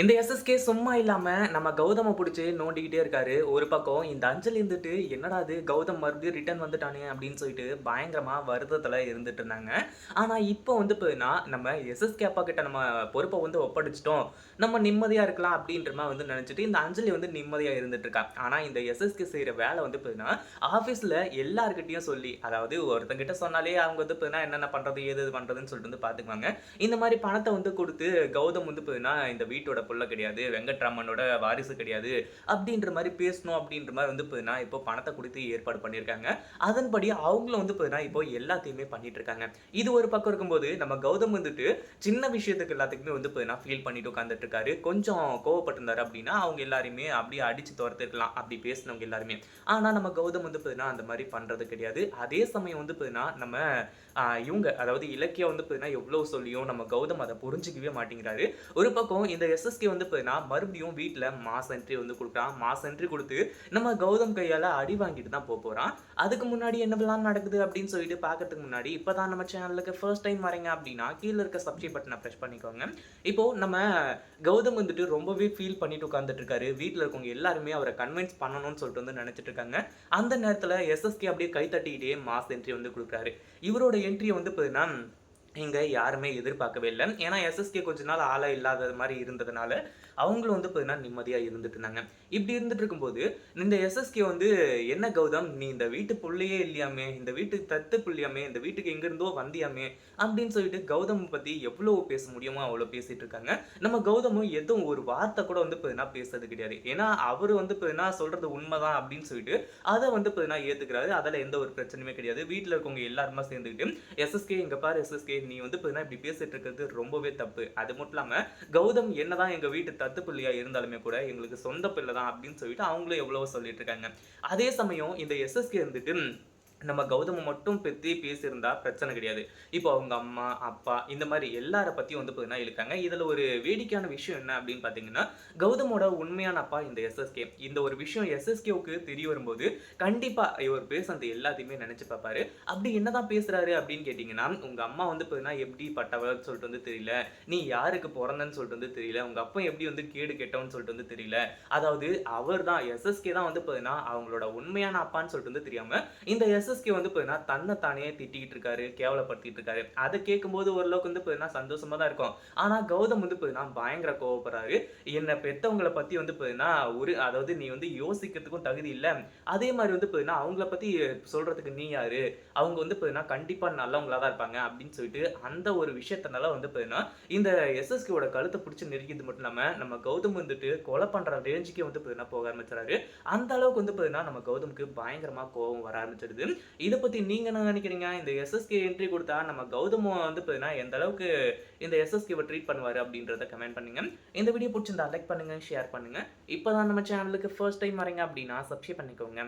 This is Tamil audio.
இந்த எஸ்எஸ்கே சும்மா இல்லாம நம்ம கௌதம புடிச்சு நோண்டிக்கிட்டே இருக்காரு. ஒரு பக்கம் இந்த அஞ்சலி இருந்துட்டு, "என்னடா இது கௌதம் மறுபடியும் ரிட்டர்ன் வந்துட்டானே!" அப்படின்னு சொல்லிட்டு பயங்கரமா வருத்தத்துல இருந்துட்டு இருந்தாங்க. ஆனா இப்போ வந்து பார்த்தீங்கன்னா, நம்ம எஸ்எஸ்கே அப்பா கிட்ட நம்ம பொறுப்ப வந்து ஒப்படைச்சுட்டோம். நம்ம நிம்மதியா இருக்கலாம் அப்படின்ற மாரி வந்து நெனச்சுட்டு, இந்த அஞ்சலி வந்து நிம்மதியா இருந்துட்டு இருக்கா. ஆனா இந்த எஸ்எஸ்கே செய்ற வேல வந்து பார்த்தீங்கன்னா, ஆஃபீஸ்ல எல்லார்கிட்டயும் சொல்லி, அதாவது ஒருத்தங்கிட்ட சொன்னாலே அவங்க வந்து பார்த்தீங்கன்னா, என்னென்ன பண்றது, ஏது ஏது பண்றதுன்னு சொல்லிட்டு வந்து பார்த்துக்குவாங்க. இந்த மாரி பணத்த வந்து குடுத்து, கௌதம் வந்து பார்த்தீங்கன்னா, இந்த வீட்டோட புள்ள கிடையாது. வெங்கட்ராமனோட வாரிசு கிடையாது. அப்படின்ற மாரி பேசணும் அப்படின்ற மாரி வந்து பார்த்தீங்கன்னா, இப்போ பணத்த குடுத்து ஏற்பாடு பண்ணியிருக்காங்க. அதன்படி அவங்களும் வந்து பார்த்தீங்கன்னா, இப்போ எல்லாத்தையுமே பண்ணிட்டு இருக்காங்க. இது ஒரு பக்கம் இருக்கும்போது, நம்ம கௌதம் வந்துட்டு சின்ன விஷயத்துக்கு எல்லாத்துக்குமே வந்து பார்த்தீங்கன்னா, ஃபீல் பண்ணிட்டு உட்கார்ந்துட்டு இருக்காரு. கொஞ்சம் கோவப்பட்டிருந்தாரு அப்படின்னா, அவங்க எல்லாரையுமே அப்படியே அடிச்சு தொரத்திருக்கலாம். அப்படி பேசினவங்க எல்லாருமே. ஆனா நம்ம கௌதம் வந்து பார்த்தீங்கன்னா, அந்த மாரி பண்றது கிடையாது. அதே சமயம் வந்து பார்த்தீங்கன்னா, நம்ம இவங்க அதாவது இலக்கியா வந்து பார்த்தீங்கன்னா, எவ்வளோ சொல்லியும் நம்ம கௌதம் அத புரிஞ்சுக்கவே மாட்டேங்கிறாரு. ஒரு பக்கம் இந்த எஸ்எஸ்கே வந்து பார்த்தீங்கன்னா, மறுபடியும் வீட்ல மாஸ் என்ட்ரி வந்து குடுக்குறான். மாஸ் என்ட்ரி குடுத்து, நம்ம கௌதம் கையால அடி வாங்கிட்டு தான் போப்போறான். அதுக்கு முன்னாடி என்னவெல்லாம் நடக்குது அப்படின்னு சொல்லிட்டு பார்க்கறதுக்கு முன்னாடி, இப்ப தான் நம்ம சேனலுக்கு ஃபர்ஸ்ட் டைம் வரீங்க அப்படின்னா, கீழ இருக்க சப்ஸ்கிரைப் பட்டன பிரஸ் பண்ணிக்கோங்க. இப்போ நம்ம கௌதம் வந்துட்டு ரொம்பவே ஃபீல் பண்ணிட்டு உட்கார்ந்துட்டு இருக்காரு. வீட்ல இருக்கவங்க எல்லாருமே அவர கன்வின்ஸ் பண்ணணும்னு சொல்லிட்டு வந்து நெனச்சுட்டு இருக்காங்க. அந்த நேரத்துல எஸ்எஸ்கே அப்படியே கை தட்டிக்கிட்டே மாஸ் என்ட்ரி வந்து குடுக்குறாரு. இவரோட என்ட்ரிய வந்து பார்த்தீங்கன்னா இங்க யாருமே எதிர்பார்க்கவே இல்ல. ஏன்னா, எஸ்எஸ்கே கொஞ்ச நாள் ஆளே இல்லாதது மாரி இருந்ததுனால, அவங்களும் வந்து பார்த்தீங்கன்னா, நிம்மதியா இருந்துட்டு இருந்தாங்க. இப்படி இருந்துட்டு இருக்கும்போது, இந்த எஸ்எஸ்கே வந்து, "என்ன கௌதம் நீ இந்த வீட்டு புள்ளையே இல்லையாமே, இந்த வீட்டுக்கு தத்து புள்ளையாமே, இந்த வீட்டுக்கு எங்கிருந்தோ வந்தியாமே" அப்படின்னு சொல்லிட்டு கௌதம் பத்தி எவ்வளோ பேச முடியுமோ அவ்வளோ பேசிட்டு இருக்காங்க. நம்ம கௌதமும் எதுவும் ஒரு வார்த்தை கூட வந்து பார்த்தீங்கன்னா, பேசுறது கிடையாது. ஏன்னா, அவரு வந்து பார்த்தீங்கன்னா, சொல்றது உண்மைதான் அப்படின்னு சொல்லிட்டு, அத வந்து பார்த்தீங்கன்னா ஏத்துக்கிறாரு. அதுல எந்த ஒரு பிரச்சனையுமே கிடையாது. வீட்ல இருக்கவங்க எல்லாருமா சேர்ந்துக்கிட்டு, "எஸ்எஸ்கே இங்க பாரு எஸ்எஸ்கே நீ வந்து பார்த்தீங்கன்னா, இப்படி பேசிட்டு இருக்கிறது ரொம்பவே தப்பு. அது மட்டும் இல்லாம, கௌதம் என்னதான் எங்க வீட்டு தத்து பிள்ளையா இருந்தாலுமே கூட, எங்களுக்கு சொந்த பிள்ளை தான்" அப்படின்னு சொல்லிட்டு அவங்களும் எவ்வளவோ சொல்லிட்டு இருக்காங்க. அதே சமயம் இந்த எஸ்எஸ்கே இருந்துட்டு நம்ம கௌதம மட்டும் பத்தி பேசியிருந்தா பிரச்சனை கிடையாது. இப்போ அவங்க அம்மா, அப்பா இந்த மாரி எல்லார பத்தியும் வந்து பார்த்தீங்கன்னா இழுக்காங்க. இதுல ஒரு வேடிக்கையான விஷயம் என்ன அப்படின்னு பார்த்தீங்கன்னா, கௌதமோட உண்மையான அப்பா இந்த எஸ்எஸ்கே. இந்த ஒரு விஷயம் எஸ்எஸ்கேவுக்கு தெரிய வரும்போது, கண்டிப்பா இவர் பேசுனது எல்லாத்தையுமே நெனச்சு பார்ப்பாரு. அப்படி என்னதான் பேசுறாரு அப்படின்னு கேட்டீங்கன்னா, "உங்க அம்மா வந்து பார்த்தீங்கன்னா எப்படிப்பட்டவள்ன்னு சொல்லிட்டு வந்து தெரியல. நீ யாருக்கு பொறந்தன்னு சொல்லிட்டு வந்து தெரியல. உங்க அப்பன் எப்படி வந்து கேடு கெட்டவன்னு சொல்லிட்டு வந்து தெரியல." அதாவது அவர் தான் எஸ்எஸ்கே தான் வந்து பார்த்தீங்கன்னா, அவங்களோட உண்மையான அப்பான்னு சொல்லிட்டு வந்து தெரியாம, இந்த எஸ்எஸ்கே வந்து பார்த்தீங்கன்னா, தன்ன தானே திட்டிக்கிட்டு இருக்காரு, கேவலப்படுத்திட்டு இருக்காரு. அத கேட்கும்போது ஓரளவுக்கு வந்து பார்த்தீங்கன்னா, சந்தோஷமா தான் இருக்கும். ஆனா கௌதம் வந்து பார்த்தீங்கன்னா, பயங்கர கோவப்படுறாரு. என்ன பெத்தவங்கள பத்தி வந்து பார்த்தீங்கன்னா, அதாவது நீ வந்து யோசிக்கிறதுக்கும் தகுதி இல்ல. அதே மாரி வந்து பார்த்தீங்கன்னா, அவங்கள பத்தி சொல்றதுக்கு நீ யாரு? அவங்க வந்து பார்த்தீங்கன்னா, கண்டிப்பா நல்லவங்களா தான் இருப்பாங்க அப்படின்னு சொல்லிட்டு, அந்த ஒரு விஷயத்தினால வந்து பார்த்தீங்கன்னா, இந்த எஸ்எஸ்கேவோட கழுத்த புடிச்சு நெரிக்கிறது மட்டும் இல்லாம, நம்ம கௌதம் வந்துட்டு கொலை பண்ற ரேஞ்சுக்கே வந்து பார்த்தீங்கன்னா, போக ஆரம்பிச்சுறாரு. அந்த அளவுக்கு வந்து பார்த்தீங்கன்னா, நம்ம கௌதம்க்கு பயங்கரமா கோவம் வர ஆரம்பிச்சிடுது. இத பத்தி நீங்க என்ன நினைக்கிறீங்க? இந்த எஸ்எஸ்கே என்ட்ரி குடுத்தா நம்ம கௌதம வந்து பார்த்தீங்கன்னா, எந்த அளவுக்கு இந்த எஸ்எஸ்கேவ ட்ரீட் பண்ணுவாரு அப்படின்றத கமெண்ட் பண்ணுங்க. இந்த வீடியோ புடிச்சிருந்தா லைக் பண்ணுங்க, ஷேர் பண்ணுங்க. இப்ப தான் நம்ம சேனலுக்கு ஃபர்ஸ்ட் டைம் வரீங்க அப்படின்னா சப்ஸ்கிரைப் பண்ணிக்கோங்க.